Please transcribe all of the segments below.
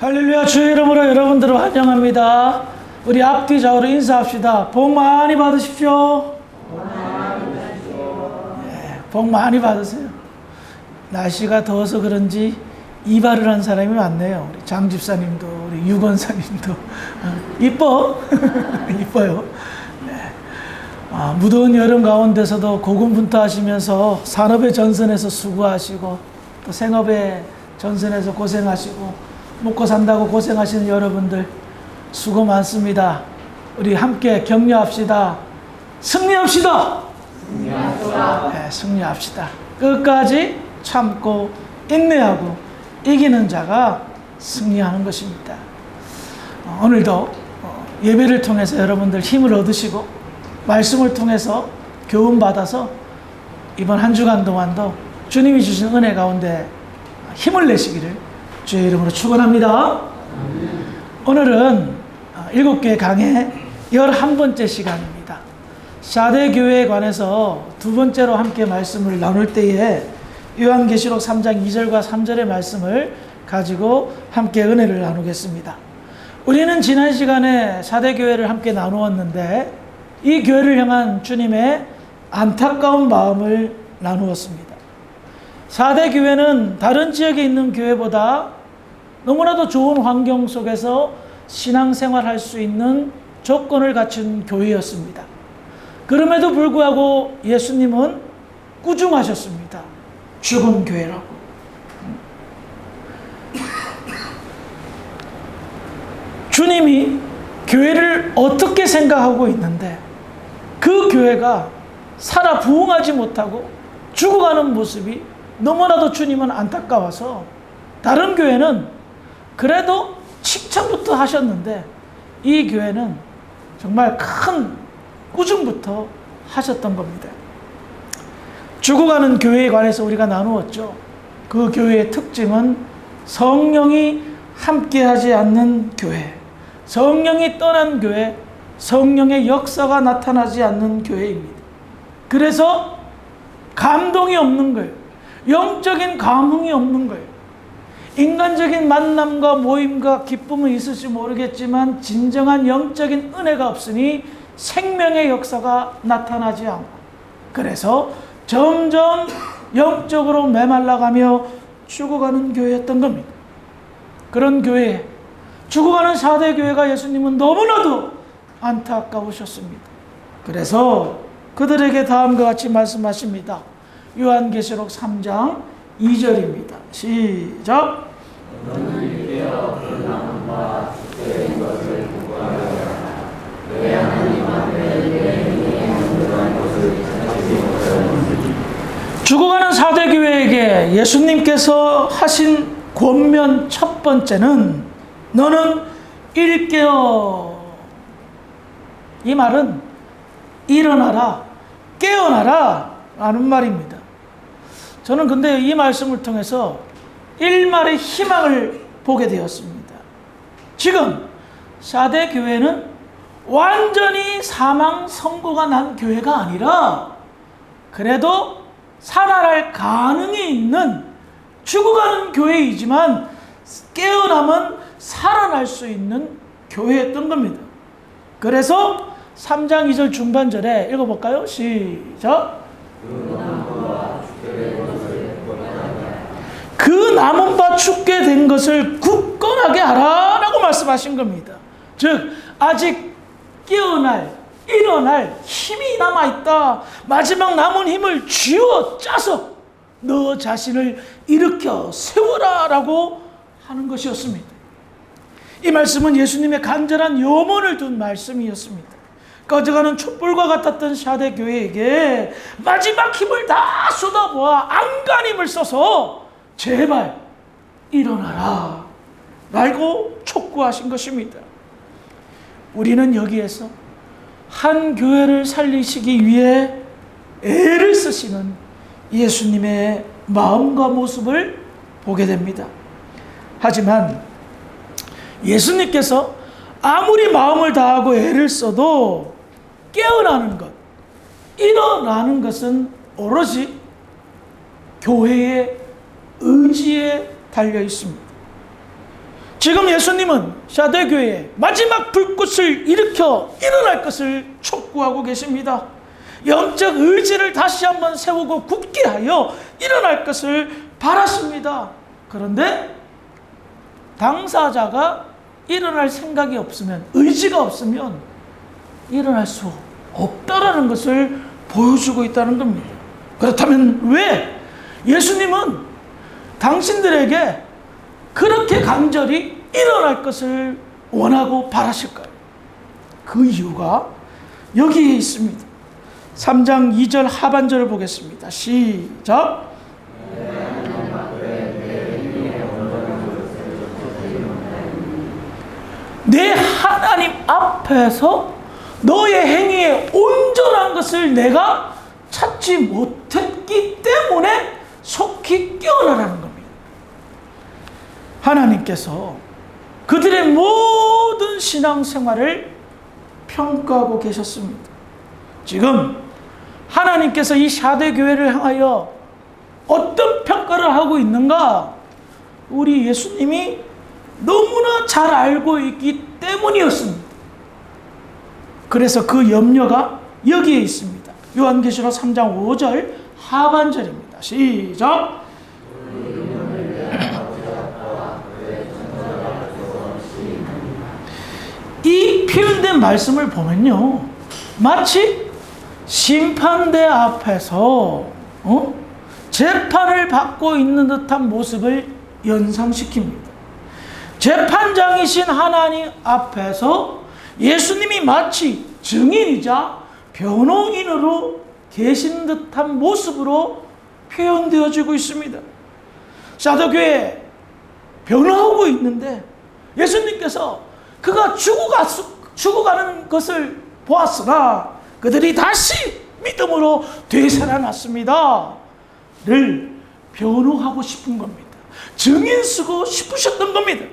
할렐루야. 주의 이름으로 여러분들을 환영합니다. 우리 앞뒤 좌우로 인사합시다. 복 많이 받으십시오. 네, 복 많이 받으세요. 날씨가 더워서 그런지 이발을 한 사람이 많네요. 우리 장 집사님도, 우리 유 권사님도. 이뻐? 이뻐요. 네. 무더운 여름 가운데서도 고군분투하시면서 산업의 전선에서 수고하시고 또 생업의 전선에서 고생하시고 먹고 산다고 고생하시는 여러분들 수고 많습니다. 우리 함께 격려합시다. 승리합시다. 승리합시다. 네, 승리합시다. 끝까지 참고 인내하고 이기는 자가 승리하는 것입니다. 오늘도 예배를 통해서 여러분들 힘을 얻으시고 말씀을 통해서 교훈 받아서 이번 한 주간 동안도 주님이 주신 은혜 가운데 힘을 내시기를 주의 이름으로 축원합니다. 오늘은 7개 강의 11번째 시간입니다. 사대 교회에 관해서 두 번째로 함께 말씀을 나눌 때에 요한계시록 3장 2절과 3절의 말씀을 가지고 함께 은혜를 나누겠습니다. 우리는 지난 시간에 사대 교회를 함께 나누었는데 이 교회를 향한 주님의 안타까운 마음을 나누었습니다. 사대 교회는 다른 지역에 있는 교회보다 너무나도 좋은 환경 속에서 신앙생활할 수 있는 조건을 갖춘 교회였습니다. 그럼에도 불구하고 예수님은 꾸중하셨습니다. 죽은 교회라고. 주님이 교회를 어떻게 생각하고 있는데 그 교회가 살아 부흥하지 못하고 죽어가는 모습이 너무나도 주님은 안타까워서 다른 교회는 그래도 칭찬부터 하셨는데 이 교회는 정말 큰 꾸중부터 하셨던 겁니다. 죽어가는 교회에 관해서 우리가 나누었죠. 그 교회의 특징은 성령이 함께하지 않는 교회, 성령이 떠난 교회, 성령의 역사가 나타나지 않는 교회입니다. 그래서 감동이 없는 거예요. 영적인 감흥이 없는 거예요. 인간적인 만남과 모임과 기쁨은 있을지 모르겠지만 진정한 영적인 은혜가 없으니 생명의 역사가 나타나지 않고 그래서 점점 영적으로 메말라가며 죽어가는 교회였던 겁니다. 그런 교회, 죽어가는 사대 교회가 예수님은 너무나도 안타까우셨습니다. 그래서 그들에게 다음과 같이 말씀하십니다. 요한계시록 3장 2절입니다. 시작. 죽어가는 사대 교회에게 예수님께서 하신 권면 첫 번째는 너는 일깨어. 이 말은 일어나라, 깨어나라 라는 말입니다. 저는 근데 이 말씀을 통해서 일말의 희망을 보게 되었습니다. 지금 사대 교회는 완전히 사망 선고가 난 교회가 아니라 그래도 살아날 가능이 있는 죽어가는 교회이지만 깨어나면 살아날 수 있는 교회였던 겁니다. 그래서 3장 2절 중반절에 읽어볼까요? 시작. 그 남은 바 죽게 된 것을 굳건하게 하라 라고 말씀하신 겁니다. 즉 아직 깨어날, 일어날 힘이 남아있다. 마지막 남은 힘을 쥐어 짜서 너 자신을 일으켜 세워라 라고 하는 것이었습니다. 이 말씀은 예수님의 간절한 염원을 둔 말씀이었습니다. 꺼져가는 촛불과 같았던 사대 교회에게 마지막 힘을 다 쏟아부어 안간힘을 써서 제발 일어나라 라고 촉구하신 것입니다. 우리는 여기에서 한 교회를 살리시기 위해 애를 쓰시는 예수님의 마음과 모습을 보게 됩니다. 하지만 예수님께서 아무리 마음을 다하고 애를 써도 깨어나는 것, 일어나는 것은 오로지 교회의 의지에 달려 있습니다. 지금 예수님은 샤데교회에 마지막 불꽃을 일으켜 일어날 것을 촉구하고 계십니다. 영적 의지를 다시 한번 세우고 굳게 하여 일어날 것을 바라십니다. 그런데 당사자가 일어날 생각이 없으면, 의지가 없으면 일어날 수 없다라는 것을 보여주고 있다는 겁니다. 그렇다면 왜 예수님은 당신들에게 그렇게 간절히 일어날 것을 원하고 바라실까요? 그 이유가 여기에 있습니다. 3장 2절 하반절을 보겠습니다. 시작. 내 하나님 앞에서 너의 행위에 온전한 것을 내가 찾지 못했기 때문에 속히 깨어나라는 겁니다. 하나님께서 그들의 모든 신앙생활을 평가하고 계셨습니다. 지금 하나님께서 이 샤데교회를 향하여 어떤 평가를 하고 있는가? 우리 예수님이 너무나 잘 알고 있기 때문이었습니다. 그래서 그 염려가 여기에 있습니다. 요한계시록 3장 5절 하반절입니다. 시작. 이 표현된 말씀을 보면요, 마치 심판대 앞에서 재판을 받고 있는 듯한 모습을 연상시킵니다. 재판장이신 하나님 앞에서 예수님이 마치 증인이자 변호인으로 계신 듯한 모습으로 표현되어지고 있습니다. 샤데교회 변호하고 있는데 예수님께서 그가 죽어가는 것을 보았으나 그들이 다시 믿음으로 되살아났습니다 를 변호하고 싶은 겁니다. 증인 쓰고 싶으셨던 겁니다.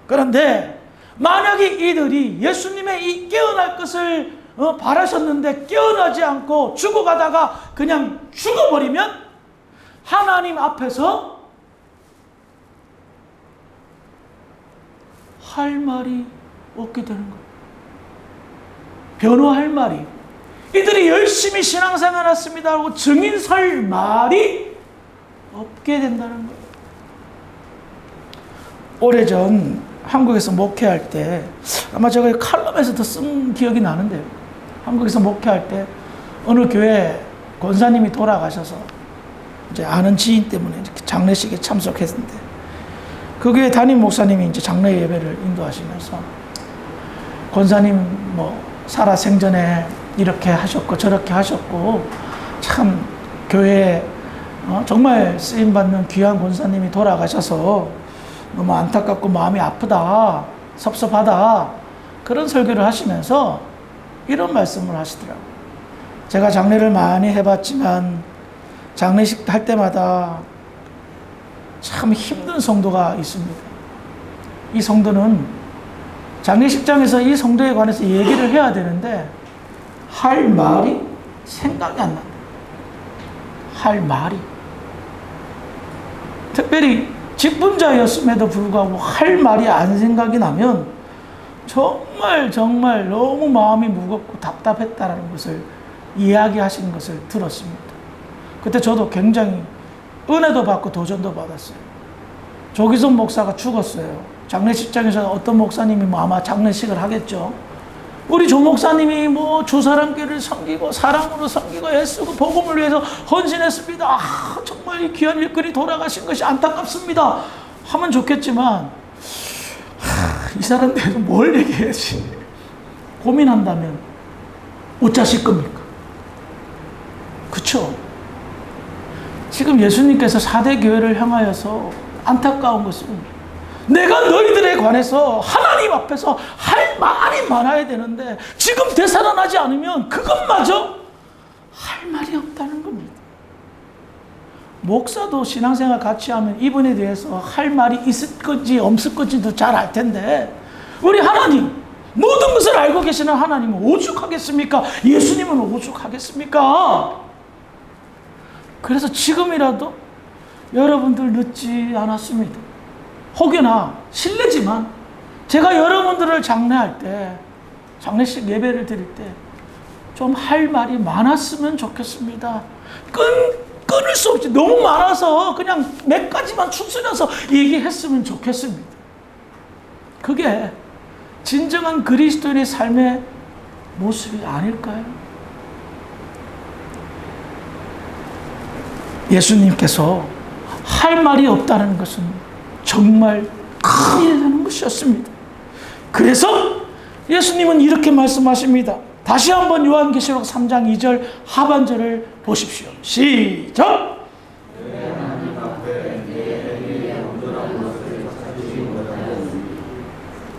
그런데 만약에 이들이 예수님의 이 깨어날 것을 바라셨는데 깨어나지 않고 죽어가다가 그냥 죽어버리면 하나님 앞에서 할 말이 없게 되는 거예요. 변호할 말이, 이들이 열심히 신앙생활 했습니다 하고 증인 설 말이 없게 된다는 거예요. 오래전 한국에서 목회할 때, 아마 제가 칼럼에서도 쓴 기억이 나는데요. 한국에서 목회할 때 어느 교회 권사님이 돌아가셔서 이제 아는 지인 때문에 장례식에 참석했는데, 그 교회 담임 목사님이 이제 장례 예배를 인도하시면서 권사님 살아 생전에 이렇게 하셨고 저렇게 하셨고 참 교회에 정말 쓰임받는 귀한 권사님이 돌아가셔서 너무 안타깝고 마음이 아프다, 섭섭하다, 그런 설교를 하시면서 이런 말씀을 하시더라고요. 제가 장례를 많이 해봤지만 장례식 할 때마다 참 힘든 성도가 있습니다. 이 성도는 장례식장에서 이 성도에 관해서 얘기를 해야 되는데 할 말이 생각이 안 난다. 할 말이. 특별히 직분자였음에도 불구하고 할 말이 안 생각이 나면 정말 너무 마음이 무겁고 답답했다는 것을 이야기하시는 것을 들었습니다. 그때 저도 굉장히 은혜도 받고 도전도 받았어요. 조기성 목사가 죽었어요. 장례식장에서 어떤 목사님이 아마 장례식을 하겠죠. 우리 조 목사님이 주사람교를 섬기고 사랑으로 섬기고 애쓰고 복음을 위해서 헌신했습니다. 정말 이 귀한 일꾼이 돌아가신 것이 안타깝습니다 하면 좋겠지만 이 사람들에서 뭘 얘기해야지 고민한다면 어쩌실 겁니까? 그쵸? 지금 예수님께서 4대 교회를 향하여서 안타까운 것은 내가 너희들에 관해서 하나님 앞에서 할 말이 많아야 되는데 지금 되살아나지 않으면 그것마저 할 말이 없다는 겁니다. 목사도 신앙생활 같이 하면 이분에 대해서 할 말이 있을 건지 없을 건지도 잘 알 텐데 우리 하나님, 모든 것을 알고 계시는 하나님은 오죽하겠습니까? 예수님은 오죽하겠습니까? 그래서 지금이라도 여러분들 늦지 않았습니다. 혹여나 실례지만 제가 여러분들을 장례할 때, 장례식 예배를 드릴 때 좀 할 말이 많았으면 좋겠습니다. 끊을 수 없이 너무 많아서 그냥 몇 가지만 추스려서 얘기했으면 좋겠습니다. 그게 진정한 그리스도인의 삶의 모습이 아닐까요? 예수님께서 할 말이 없다는 것은 정말 큰일이라는 것이었습니다. 그래서 예수님은 이렇게 말씀하십니다. 다시 한번 요한계시록 3장 2절 하반절을 보십시오. 시작!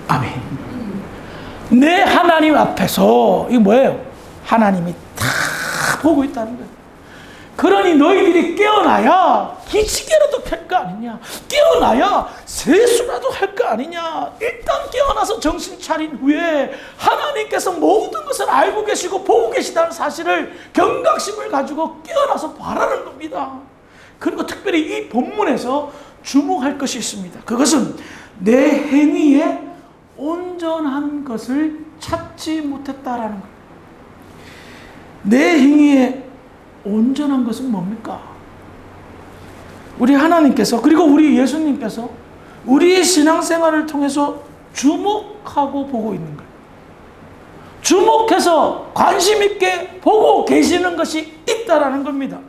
아멘. 내 하나님 앞에서, 이게 뭐예요? 하나님이 다 보고 있다는 거예요. 그러니 너희들이 깨어나야 기지개라도 펼 거 아니냐, 깨어나야 세수라도 할 거 아니냐. 일단 깨어나서 정신 차린 후에 하나님께서 모든 것을 알고 계시고 보고 계시다는 사실을, 경각심을 가지고 깨어나서 바라는 겁니다. 그리고 특별히 이 본문에서 주목할 것이 있습니다. 그것은 내 행위에 온전한 것을 찾지 못했다라는 거예요. 내 행위에 온전한 것은 뭡니까? 우리 하나님께서, 그리고 우리 예수님께서 우리의 신앙생활을 통해서 주목하고 보고 있는 거예요. 주목해서 관심 있게 보고 계시는 것이 있다라는 겁니다.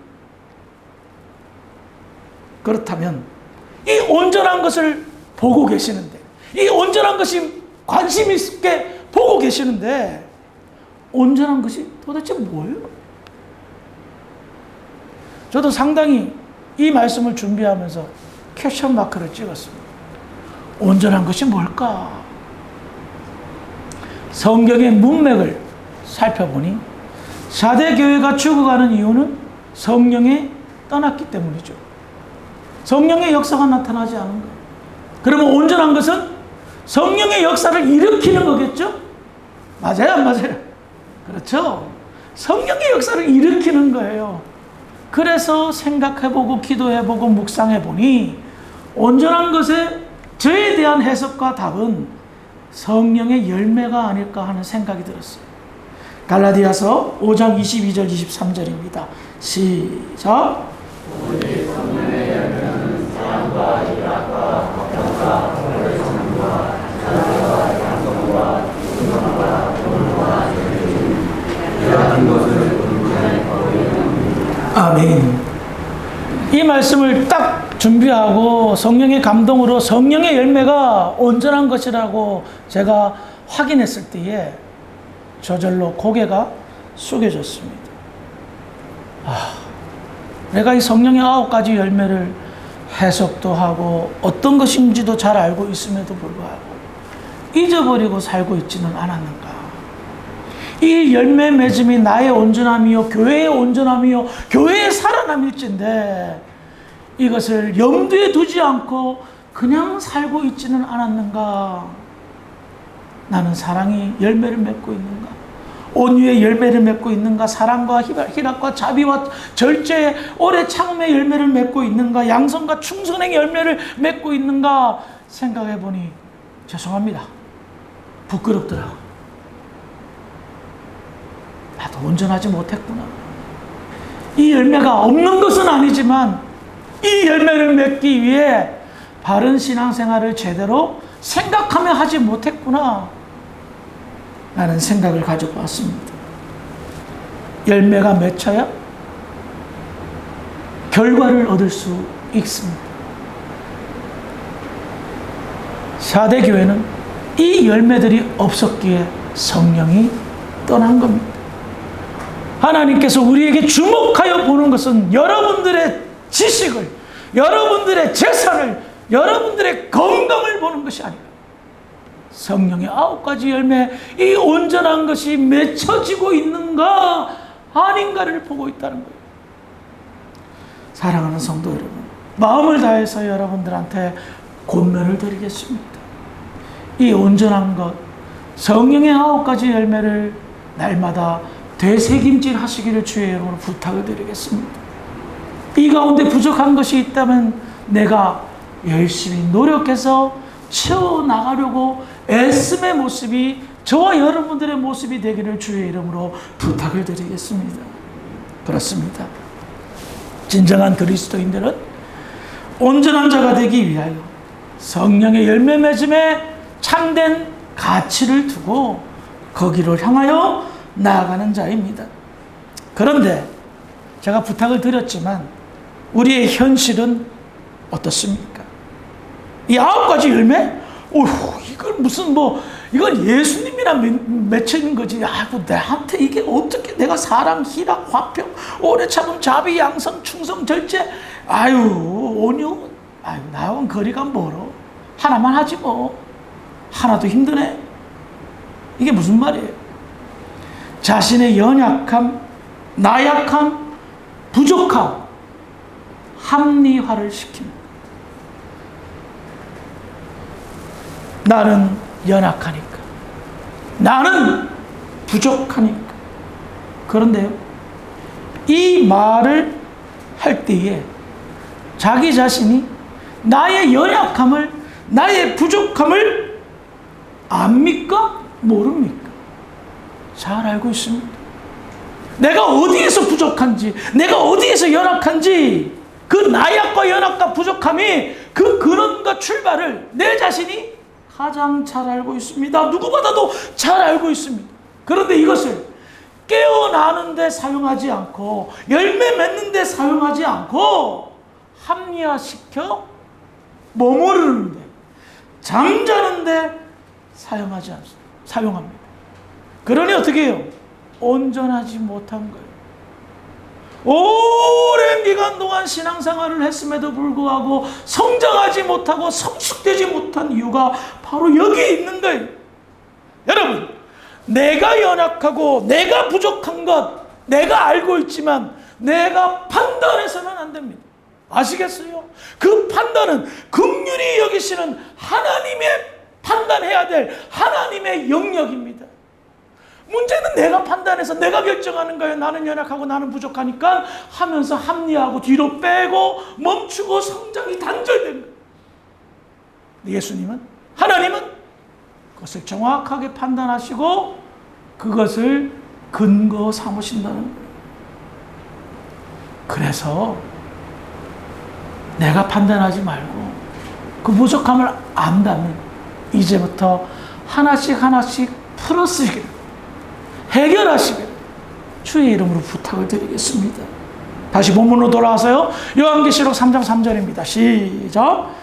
그렇다면 이 온전한 것을 보고 계시는데, 이 온전한 것이 관심 있게 보고 계시는데, 온전한 것이 도대체 뭐예요? 저도 상당히 이 말씀을 준비하면서 퀘스천 마크를 찍었습니다. 온전한 것이 뭘까? 성경의 문맥을 살펴보니 4대 교회가 죽어가는 이유는 성령이 떠났기 때문이죠. 성령의 역사가 나타나지 않은 거예요. 그러면 온전한 것은 성령의 역사를 일으키는 거겠죠? 맞아요, 안 맞아요? 그렇죠. 성령의 역사를 일으키는 거예요. 그래서 생각해보고 기도해보고 묵상해보니 온전한 것에 저에 대한 해석과 답은 성령의 열매가 아닐까 하는 생각이 들었어요. 갈라디아서 5장 22절 23절입니다. 시작. 오직 성령의 열매는 사랑과 희락과 화평과 성과 자비와 양성과 순종과 온유와 재림 이러한 것을 아멘. 이 말씀을 딱 준비하고 성령의 감동으로 성령의 열매가 온전한 것이라고 제가 확인했을 때에 저절로 고개가 숙여졌습니다. 내가 이 성령의 9가지 열매를 해석도 하고 어떤 것인지도 잘 알고 있음에도 불구하고 잊어버리고 살고 있지는 않았는가. 이 열매 맺음이 나의 온전함이요 교회의 온전함이요 교회의 살아남일진데 이것을 염두에 두지 않고 그냥 살고 있지는 않았는가. 나는 사랑이 열매를 맺고 있는가, 온유의 열매를 맺고 있는가, 사랑과 희락과 자비와 절제 오래 참음의 열매를 맺고 있는가, 양성과 충성의 열매를 맺고 있는가 생각해 보니 죄송합니다, 부끄럽더라고요. 나도 온전하지 못했구나. 이 열매가 없는 것은 아니지만 이 열매를 맺기 위해 바른 신앙생활을 제대로 생각하며 하지 못했구나 라는 생각을 가지고 왔습니다. 열매가 맺혀야 결과를 얻을 수 있습니다. 4대 교회는 이 열매들이 없었기에 성령이 떠난 겁니다. 하나님께서 우리에게 주목하여 보는 것은 여러분들의 지식을, 여러분들의 재산을, 여러분들의 건강을 보는 것이 아니라 성령의 9가지 열매, 이 온전한 것이 맺혀지고 있는가 아닌가를 보고 있다는 거예요. 사랑하는 성도 여러분, 마음을 다해서 여러분들한테 권면을 드리겠습니다. 이 온전한 것, 성령의 9가지 열매를 날마다 되새김질 하시기를 주의 이름으로 부탁을 드리겠습니다. 이 가운데 부족한 것이 있다면 내가 열심히 노력해서 채워나가려고 애씀의 모습이 저와 여러분들의 모습이 되기를 주의 이름으로 부탁을 드리겠습니다. 그렇습니다. 진정한 그리스도인들은 온전한 자가 되기 위하여 성령의 열매 맺음에 참된 가치를 두고 거기를 향하여 나아가는 자입니다. 그런데 제가 부탁을 드렸지만 우리의 현실은 어떻습니까? 이 9가지 열매? 오휴, 이걸 무슨 이건 예수님이랑 맺히는 거지. 아이고, 나한테 이게 어떻게, 내가 사랑, 희락, 화평, 오래 참음, 자비, 양성, 충성, 절제, 온유, 나하고는 거리가 멀어. 하나만 하지 뭐. 하나도 힘드네. 이게 무슨 말이에요? 자신의 연약함, 나약함, 부족함, 합리화를 시킵니다. 나는 연약하니까. 나는 부족하니까. 그런데요, 이 말을 할 때에 자기 자신이 나의 연약함을, 나의 부족함을 압니까? 모릅니까? 잘 알고 있습니다. 내가 어디에서 부족한지, 내가 어디에서 연약한지, 그 나약과 연약과 부족함이 그 근원과 출발을 내 자신이 가장 잘 알고 있습니다. 누구보다도 잘 알고 있습니다. 그런데 이것을 깨어나는데 사용하지 않고, 열매 맺는데 사용하지 않고, 합리화시켜 머무르는데, 잠자는데 사용하지 않습니다. 사용합니다. 그러니 어떻게 해요? 온전하지 못한 거예요. 오랜 기간 동안 신앙생활을 했음에도 불구하고 성장하지 못하고 성숙되지 못한 이유가 바로 여기에 있는 거예요. 여러분, 내가 연약하고 내가 부족한 것 내가 알고 있지만 내가 판단해서는 안 됩니다. 아시겠어요? 그 판단은 긍휼히 여기시는 하나님의 판단해야 될 하나님의 영역입니다. 문제는 내가 판단해서 내가 결정하는 거예요. 나는 연약하고 나는 부족하니까 하면서 합리화하고 뒤로 빼고 멈추고 성장이 단절된 거예요. 예수님은, 하나님은 그것을 정확하게 판단하시고 그것을 근거 삼으신다는 거예요. 그래서 내가 판단하지 말고 그 부족함을 안다면 이제부터 하나씩 하나씩 풀어쓰기를, 해결하시기를 주의 이름으로 부탁을 드리겠습니다. 다시 본문으로 돌아와서요. 요한계시록 3장 3절입니다. 시작.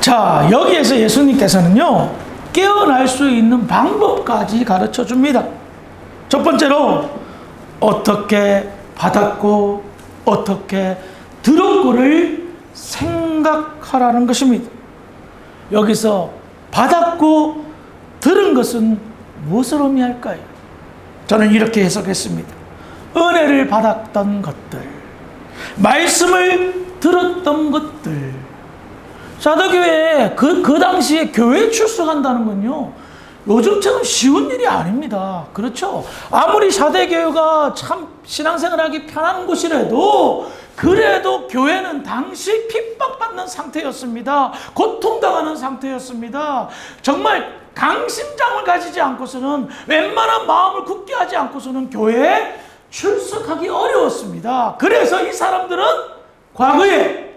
자, 여기에서 예수님께서는요, 깨어날 수 있는 방법까지 가르쳐 줍니다. 첫 번째로 어떻게 받았고 어떻게 들었고를 생각하라는 것입니다. 여기서 받았고 들은 것은 무엇을 의미할까요? 저는 이렇게 해석했습니다. 은혜를 받았던 것들, 말씀을 들었던 것들. 사도교회에 그 당시에 교회에 출석한다는 건요, 요즘처럼 쉬운 일이 아닙니다. 그렇죠? 아무리 사대교회가 참 신앙생활하기 편한 곳이라도 그래도 교회는 당시 핍박받는 상태였습니다. 고통당하는 상태였습니다. 정말 강심장을 가지지 않고서는, 웬만한 마음을 굳게 하지 않고서는 교회에 출석하기 어려웠습니다. 그래서 이 사람들은 과거에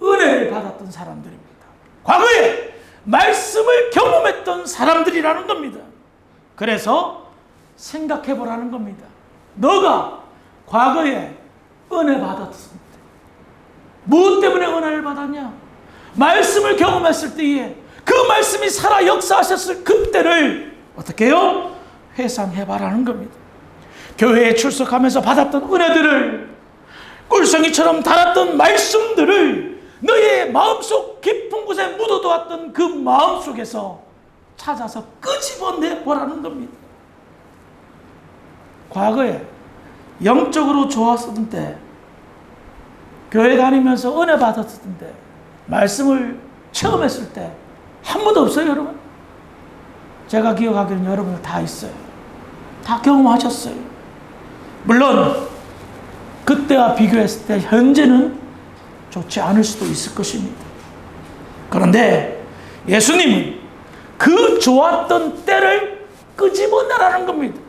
은혜를 받았던 사람들입니다. 과거에 말씀을 경험했던 사람들이라는 겁니다. 그래서 생각해 보라는 겁니다. 너가 과거에 은혜 받았을 때 무엇 때문에 은혜를 받았냐? 말씀을 경험했을 때에 그 말씀이 살아 역사하셨을 그때를 어떻게 해요? 회상해 봐라는 겁니다. 교회에 출석하면서 받았던 은혜들을, 꿀송이처럼 달았던 말씀들을 너의 마음속 깊은 곳에 묻어두었던 그 마음속에서 찾아서 끄집어내 보라는 겁니다. 과거에 영적으로 좋았었던 때, 교회 다니면서 은혜 받았을 때, 말씀을 체험했을 때 한 번도 없어요, 여러분? 제가 기억하기로는 여러분 다 있어요. 다 경험하셨어요. 물론 그때와 비교했을 때 현재는 좋지 않을 수도 있을 것입니다. 그런데 예수님은 그 좋았던 때를 끄집어내라는 겁니다.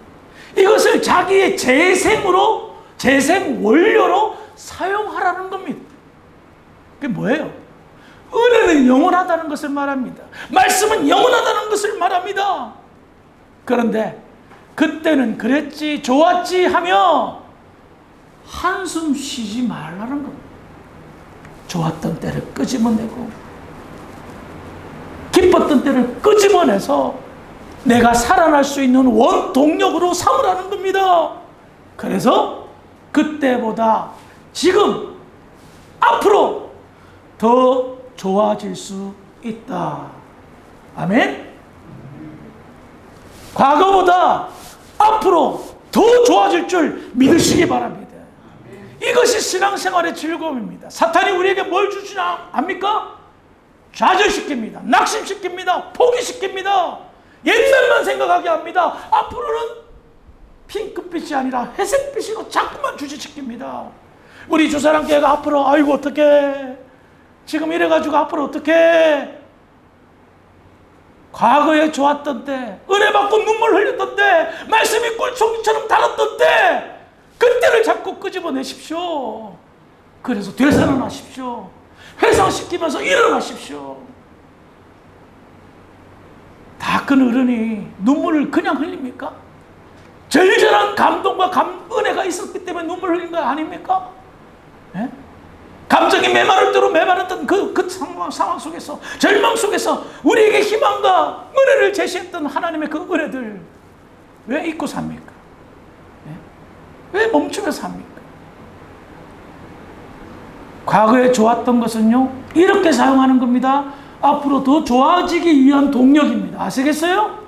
이것을 자기의 재생으로, 재생 원료로 사용하라는 겁니다. 그게 뭐예요? 은혜는 영원하다는 것을 말합니다. 말씀은 영원하다는 것을 말합니다. 그런데 그때는 그랬지, 좋았지 하며 한숨 쉬지 말라는 겁니다. 좋았던 때를 끄집어내고 기뻤던 때를 끄집어내서 내가 살아날 수 있는 원동력으로 삼으라는 겁니다. 그래서 그때보다 지금 앞으로 더 좋아질 수 있다. 아멘? 과거보다 앞으로 더 좋아질 줄 믿으시기 바랍니다. 이것이 신앙생활의 즐거움입니다. 사탄이 우리에게 뭘 주시나 압니까? 좌절시킵니다. 낙심시킵니다. 포기시킵니다. 옛날만 생각하게 합니다. 앞으로는 핑크빛이 아니라 회색빛으로 자꾸만 주시시킵니다. 우리 주사랑교회가 앞으로 아이고 어떡해, 지금 이래가지고 앞으로 어떡해, 과거에 좋았던 때, 은혜 받고 눈물 흘렸던 때, 말씀이 꿀총처럼 달았던 때, 그때를 자꾸 끄집어내십시오. 그래서 되살아나십시오. 회상시키면서 일어나십시오. 다 큰 어른이 눈물을 그냥 흘립니까? 절절한 감동과 은혜가 있었기 때문에 눈물 흘린 거 아닙니까? 예? 감정이 메마를 대로 메마르던 그 상황 속에서, 절망 속에서 우리에게 희망과 은혜를 제시했던 하나님의 그 은혜들 왜 잊고 삽니까? 예? 왜 멈추며 삽니까? 과거에 좋았던 것은요, 이렇게 사용하는 겁니다. 앞으로 더 좋아지기 위한 동력입니다. 아시겠어요?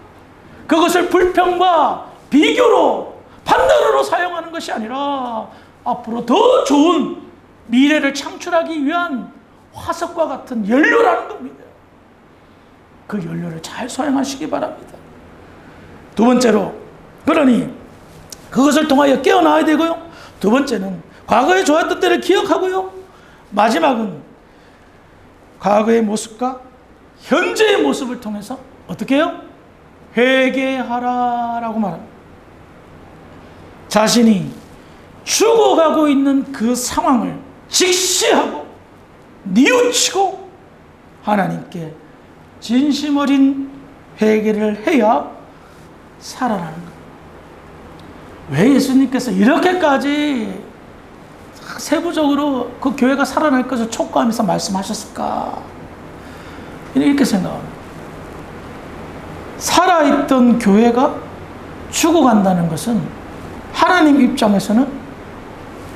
그것을 불평과 비교로, 판단으로 사용하는 것이 아니라 앞으로 더 좋은 미래를 창출하기 위한 화석과 같은 연료라는 겁니다. 그 연료를 잘 사용하시기 바랍니다. 두 번째로, 그러니 그것을 통하여 깨어나야 되고요. 두 번째는 과거에 좋았던 때를 기억하고요. 마지막은 과거의 모습과 현재의 모습을 통해서 어떻게 해요? 회개하라라고 말합니다. 자신이 죽어가고 있는 그 상황을 직시하고 뉘우치고 하나님께 진심 어린 회개를 해야 살아나는 거예요. 왜 예수님께서 이렇게까지 세부적으로 그 교회가 살아날 것을 촉구하면서 말씀하셨을까? 이렇게 생각합니다. 살아있던 교회가 죽어간다는 것은 하나님 입장에서는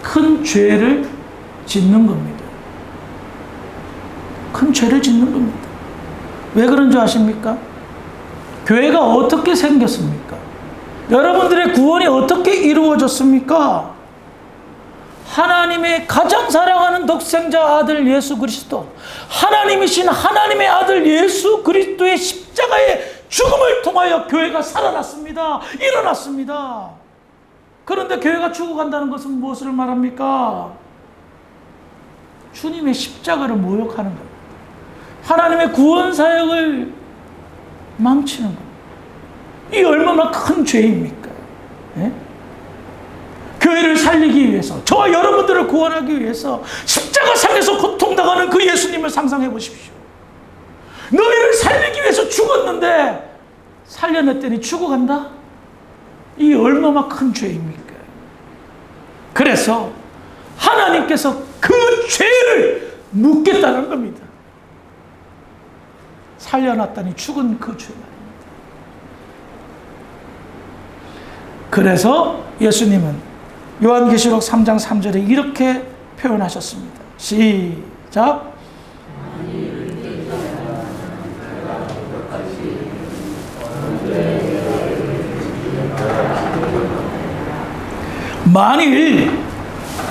큰 죄를 짓는 겁니다. 큰 죄를 짓는 겁니다. 왜 그런 줄 아십니까? 교회가 어떻게 생겼습니까? 여러분들의 구원이 어떻게 이루어졌습니까? 하나님의 가장 사랑하는 독생자 아들 예수 그리스도, 하나님이신 하나님의 아들 예수 그리스도의 십자가의 죽음을 통하여 교회가 살아났습니다. 일어났습니다. 그런데 교회가 죽어간다는 것은 무엇을 말합니까? 주님의 십자가를 모욕하는 겁니다. 하나님의 구원 사역을 망치는 겁니다. 이 얼마나 큰 죄입니까? 예? 교회를 살리기 위해서, 저와 여러분들을 구원하기 위해서 십자가상에서 고통당하는 그 예수님을 상상해 보십시오. 너희를 살리기 위해서 죽었는데 살려냈더니 죽어간다? 이 얼마나 큰 죄입니까? 그래서 하나님께서 그 죄를 묻겠다는 겁니다. 살려놨더니 죽은 그 죄 말입니다. 그래서 예수님은 요한계시록 3장 3절에 이렇게 표현하셨습니다. 시작. 만일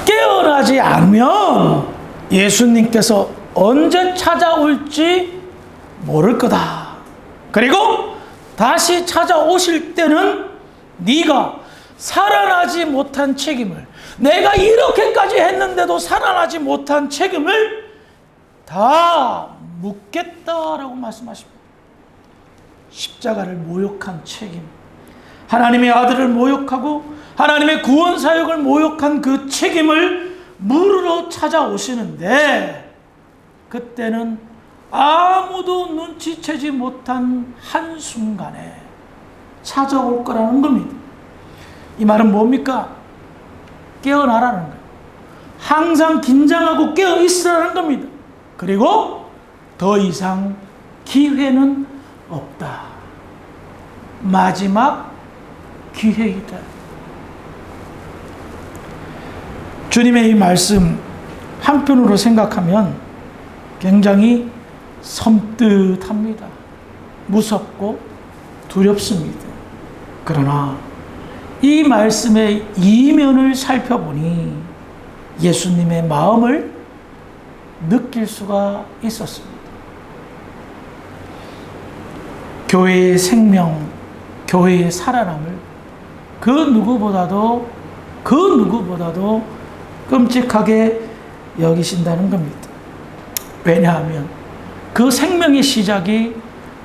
깨어나지 않으면 예수님께서 언제 찾아올지 모를 거다. 그리고 다시 찾아오실 때는 네가 살아나지 못한 책임을, 내가 이렇게까지 했는데도 살아나지 못한 책임을 다 묻겠다라고 말씀하십니다. 십자가를 모욕한 책임, 하나님의 아들을 모욕하고 하나님의 구원 사역을 모욕한 그 책임을 물으러 찾아오시는데, 그때는 아무도 눈치채지 못한 한순간에 찾아올 거라는 겁니다. 이 말은 뭡니까? 깨어나라는 거예요. 항상 긴장하고 깨어 있으라는 겁니다. 그리고 더 이상 기회는 없다. 마지막 기회이다. 주님의 이 말씀 한편으로 생각하면 굉장히 섬뜩합니다. 무섭고 두렵습니다. 그러나 이 말씀의 이면을 살펴보니 예수님의 마음을 느낄 수가 있었습니다. 교회의 생명, 교회의 살아남을 그 누구보다도 끔찍하게 여기신다는 겁니다. 왜냐하면 그 생명의 시작이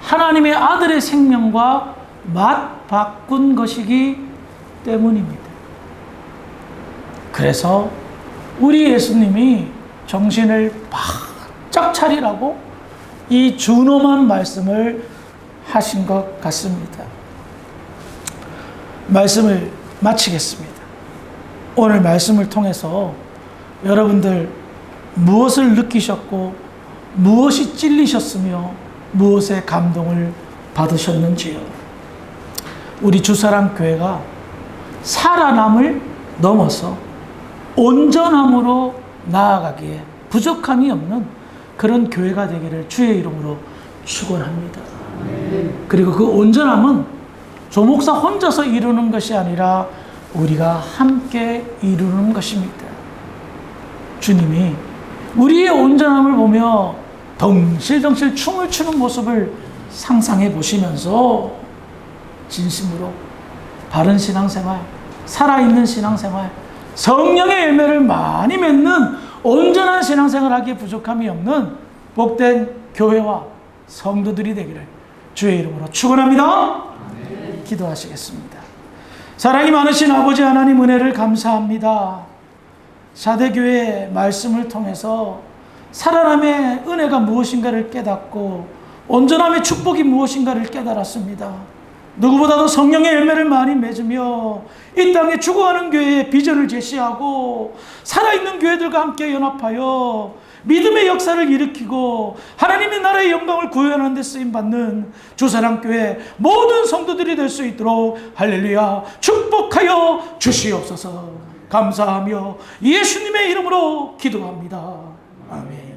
하나님의 아들의 생명과 맞바꾼 것이기 때문입니다. 그래서 우리 예수님이 정신을 바짝 차리라고 이 준엄한 말씀을 하신 것 같습니다. 말씀을 마치겠습니다. 오늘 말씀을 통해서 여러분들 무엇을 느끼셨고 무엇이 찔리셨으며 무엇에 감동을 받으셨는지요. 우리 주사랑교회가 살아남을 넘어서 온전함으로 나아가기에 부족함이 없는 그런 교회가 되기를 주의 이름으로 축원합니다. 그리고 그 온전함은 조 목사 혼자서 이루는 것이 아니라 우리가 함께 이루는 것입니다. 주님이 우리의 온전함을 보며 덩실덩실 춤을 추는 모습을 상상해 보시면서 진심으로 바른 신앙생활, 살아있는 신앙생활, 성령의 열매를 많이 맺는 온전한 신앙생활 하기에 부족함이 없는 복된 교회와 성도들이 되기를 주의 이름으로 축원합니다. 기도하시겠습니다. 사랑이 많으신 아버지 하나님, 은혜를 감사합니다. 사대교회의 말씀을 통해서 살아남의 은혜가 무엇인가를 깨닫고 온전함의 축복이 무엇인가를 깨달았습니다. 누구보다도 성령의 열매를 많이 맺으며 이 땅에 죽어가는 교회의 비전을 제시하고 살아있는 교회들과 함께 연합하여 믿음의 역사를 일으키고 하나님의 나라의 영광을 구현하는 데 쓰임받는 주사랑교회 모든 성도들이 될 수 있도록 할렐루야 축복하여 주시옵소서. 감사하며 예수님의 이름으로 기도합니다. 아멘.